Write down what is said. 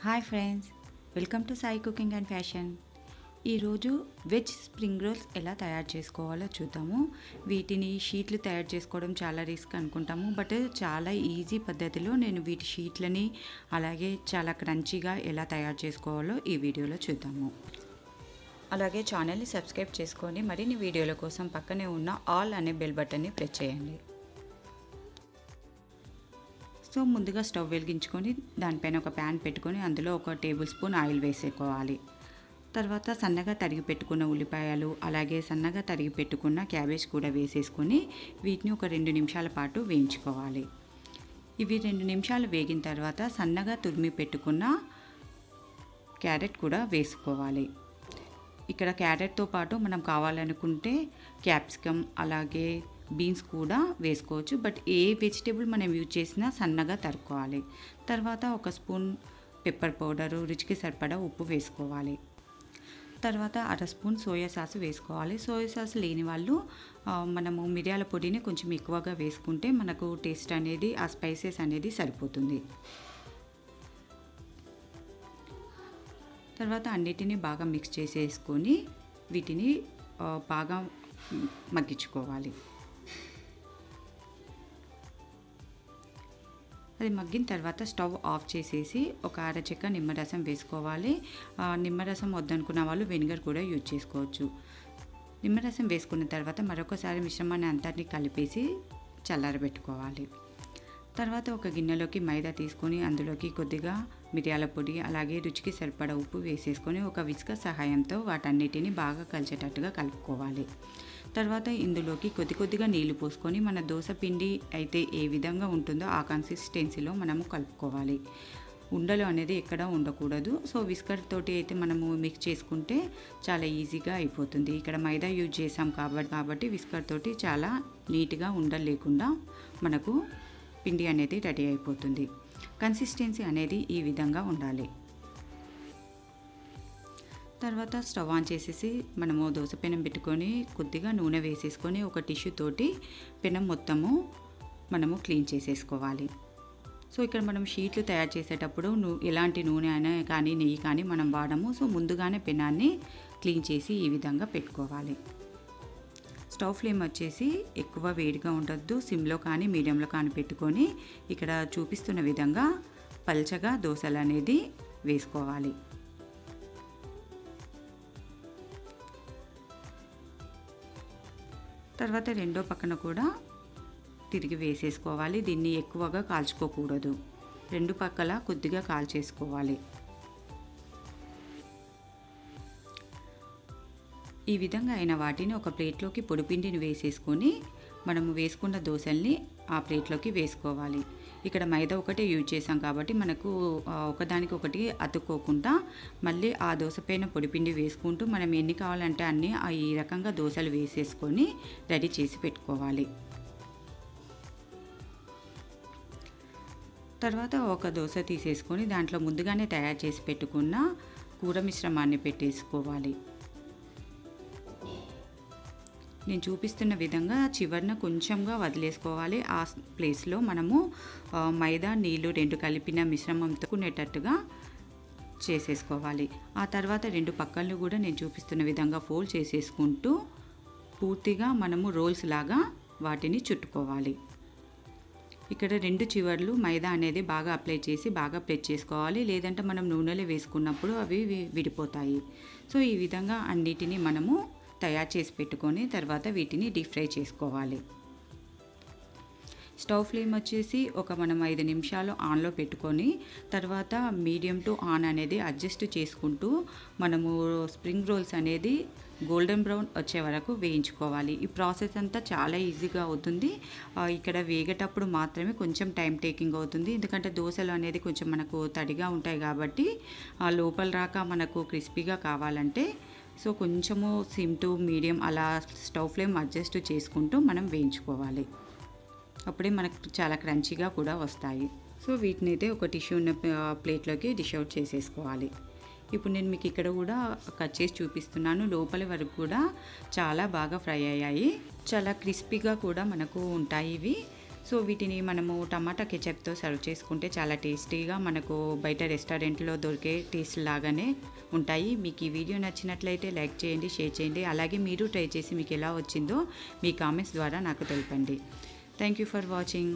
Hi friends, welcome to Sai cooking and fashion. ఈరోజు veg spring rolls ఎలా తయారు చేసుకోవాలో చూద్దాము. వీటిని షీట్లు తయారు చేసుకోవడం చాలా రిస్క్ అనుకుంటాము, బట్ చాలా ఈజీ పద్ధతిలో నేను వీటి షీట్లని అలాగే చాలా క్రంచీగా ఎలా తయారు చేసుకోవాలో ఈ వీడియోలో చూద్దాము. అలాగే ఛానల్ని సబ్స్క్రైబ్ చేసుకొని మరిన్ని వీడియోల కోసం పక్కనే ఉన్న ఆల్ అనే బెల్ బటన్ని ప్రెస్ చేయండి. సో ముందుగా స్టవ్ వెలిగించుకొని దానిపైన ఒక ప్యాన్ పెట్టుకొని అందులో ఒక టేబుల్ స్పూన్ ఆయిల్ వేసుకోవాలి. తర్వాత సన్నగా తరిగి పెట్టుకున్న ఉల్లిపాయలు అలాగే సన్నగా తరిగి పెట్టుకున్న క్యాబేజ్ కూడా వేసేసుకొని వీటిని ఒక 2 నిమిషాల పాటు వేయించుకోవాలి. ఇవి 2 నిమిషాలు వేగిన తర్వాత సన్నగా తురిమి పెట్టుకున్న క్యారెట్ కూడా వేసుకోవాలి. ఇక్కడ క్యారెట్తో పాటు మనం కావాలనుకుంటే క్యాప్సికమ్ అలాగే బీన్స్ కూడా వేసుకోవచ్చు, బట్ ఏ వెజిటేబుల్ మనం యూజ్ చేసినా సన్నగా తరుక్కోవాలి. తర్వాత ఒక స్పూన్ పెప్పర్ పౌడరు, రుచికి సరిపడా ఉప్పు వేసుకోవాలి. తర్వాత 1/2 స్పూన్ సోయా సాస్ వేసుకోవాలి. సోయా సాస్ లేని వాళ్ళు మనము మిరియాల పొడిని కొంచెం ఎక్కువగా వేసుకుంటే మనకు టేస్ట్ అనేది ఆ స్పైసెస్ అనేది సరిపోతుంది. తర్వాత అన్నిటినీ బాగా మిక్స్ చేసేసుకొని వీటిని బాగా మగ్గించుకోవాలి. అది మగ్గిన తర్వాత స్టవ్ ఆఫ్ చేసేసి ఒక అరచెక్క నిమ్మరసం వేసుకోవాలి. నిమ్మరసం వద్దనుకున్న వాళ్ళు వెనిగర్ కూడా యూజ్ చేసుకోవచ్చు. నిమ్మరసం వేసుకున్న తర్వాత మరొకసారి మిశ్రమాన్ని అంతటిని కలిపేసి చల్లారబెట్టుకోవాలి. తర్వాత ఒక గిన్నెలోకి మైదా తీసుకొని అందులోకి కొద్దిగా మిరియాల పొడి అలాగే రుచికి సరిపడా ఉప్పు వేసేసుకొని ఒక విస్కర్ సహాయంతో వాటన్నిటిని బాగా కలిసేటట్టుగా కలుపుకోవాలి. తర్వాత ఇందులోకి కొద్దిగా నీళ్లు పోసుకొని మన దోశ పిండి అయితే ఏ విధంగా ఉంటుందో ఆ కన్సిస్టెన్సీలో మనము కలుపుకోవాలి. ఉండలు అనేది ఎక్కడ ఉండకూడదు. సో విస్కర్ తోటి అయితే మనము మిక్స్ చేసుకుంటే చాలా ఈజీగా అయిపోతుంది. ఇక్కడ మైదా యూజ్ చేసాం కాబట్టి విస్కర్ తోటి చాలా నీట్గా ఉండలు లేకుండా మనకు పిండి అనేది రెడీ అయిపోతుంది. కన్సిస్టెన్సీ అనేది ఈ విధంగా ఉండాలి. తర్వాత స్టవ్ ఆన్ చేసేసి మనము దోశ పెనం పెట్టుకొని కొద్దిగా నూనె వేసేసుకొని ఒక టిష్యూ తోటి పెనం మొత్తము మనము క్లీన్ చేసేసుకోవాలి. సో ఇక్కడ మనం షీట్లు తయారు చేసేటప్పుడు ఎలాంటి నూనె అయినా కానీ నెయ్యి కానీ మనం వాడము. సో ముందుగానే పెనాన్ని క్లీన్ చేసి ఈ విధంగా పెట్టుకోవాలి. స్టవ్ ఫ్లేమ్ వచ్చేసి ఎక్కువ వేడిగా ఉండొద్దు, సిమ్లో కానీ మీడియంలో కానీ పెట్టుకొని ఇక్కడ చూపిస్తున్న విధంగా పల్చగా దోశలు అనేది వేసుకోవాలి. తర్వాత రెండో పక్కన కూడా తిరిగి వేసేసుకోవాలి. దీన్ని ఎక్కువగా కాల్చుకోకూడదు, రెండు పక్కల కొద్దిగా కాల్చేసుకోవాలి. ఈ విధంగా అయిన వాటిని ఒక ప్లేట్లోకి పొడిపిండిని వేసేసుకొని మనము వేసుకున్న దోశల్ని ఆ ప్లేట్లోకి వేసుకోవాలి. ఇక్కడ మైదా ఒకటే యూజ్ చేసాం కాబట్టి మనకు ఒకదానికొకటి అతుక్కోకుండా మళ్ళీ ఆ దోశ పైన పొడిపిండి వేసుకుంటూ మనం ఎన్ని కావాలంటే అన్ని ఈ రకంగా దోశలు వేసేసుకొని రెడీ చేసి పెట్టుకోవాలి. తర్వాత ఒక దోశ తీసేసుకొని దాంట్లో ముందుగానే తయారు చేసి పెట్టుకున్న కూర మిశ్రమాన్ని పెట్టేసుకోవాలి. నేను చూపిస్తున్న విధంగా చివరన కొంచెంగా వదిలేసుకోవాలి. ఆ ప్లేస్లో మనము మైదా నీళ్ళు 2 కలిపిన మిశ్రమంతో కొనేటట్టుగా చేసేసుకోవాలి. ఆ తర్వాత 2 పక్కలను కూడా నేను చూపిస్తున్న విధంగా ఫోల్డ్ చేసేసుకుంటూ పూర్తిగా మనము రోల్స్ లాగా వాటిని చుట్టుకోవాలి. ఇక్కడ 2 చివర్లు మైదా అనేది బాగా అప్లై చేసి బాగా ప్రెస్ చేసుకోవాలి, లేదంటే మనం నూనెలో వేసుకున్నప్పుడు అవి విడిపోతాయి. సో ఈ విధంగా అన్నిటినీ మనము తయారు చేసి పెట్టుకొని తర్వాత వీటిని డీప్ ఫ్రై చేసుకోవాలి. స్టవ్ ఫ్లేమ్ వచ్చేసి మనం 5 నిమిషాలు ఆన్లో పెట్టుకొని తర్వాత మీడియం టు ఆన్ అనేది అడ్జస్ట్ చేసుకుంటూ మనము స్ప్రింగ్ రోల్స్ అనేది గోల్డెన్ బ్రౌన్ వచ్చే వరకు వేయించుకోవాలి. ఈ ప్రాసెస్ అంతా చాలా ఈజీగా అవుతుంది. ఇక్కడ వేగేటప్పుడు మాత్రమే కొంచెం టైం టేకింగ్ అవుతుంది, ఎందుకంటే దోశలు అనేది కొంచెం మనకు తడిగా ఉంటాయి కాబట్టి లోపల రాక మనకు క్రిస్పీగా కావాలంటే సో కొంచెము సిమ్ టు మీడియం అలా స్టవ్ ఫ్లేమ్ అడ్జస్ట్ చేసుకుంటూ మనం వేయించుకోవాలి. అప్పుడే మనకు చాలా క్రంచీగా కూడా వస్తాయి. సో వీటిని అయితే ఒక టిష్యూ ఉన్న ప్లేట్లోకి డిష్ అవుట్ చేసేసుకోవాలి. ఇప్పుడు నేను మీకు ఇక్కడ కూడా కట్ చేసి చూపిస్తున్నాను. లోపలి వరకు కూడా చాలా బాగా ఫ్రై అయ్యాయి, చాలా క్రిస్పీగా కూడా మనకు ఉంటాయి ఇవి. సో వీటిని మనము టమాటా కెచప్తో సర్వ్ చేసుకుంటే చాలా టేస్టీగా మనకు బయట రెస్టారెంట్లో దొరికే టేస్ట్ లాగానే ఉంటాయి. మీకు ఈ వీడియో నచ్చినట్లయితే లైక్ చేయండి, షేర్ చేయండి. అలాగే మీరు ట్రై చేసి మీకు ఎలా వచ్చిందో మీ కామెంట్స్ ద్వారా నాకు తెలపండి. Thank you for watching.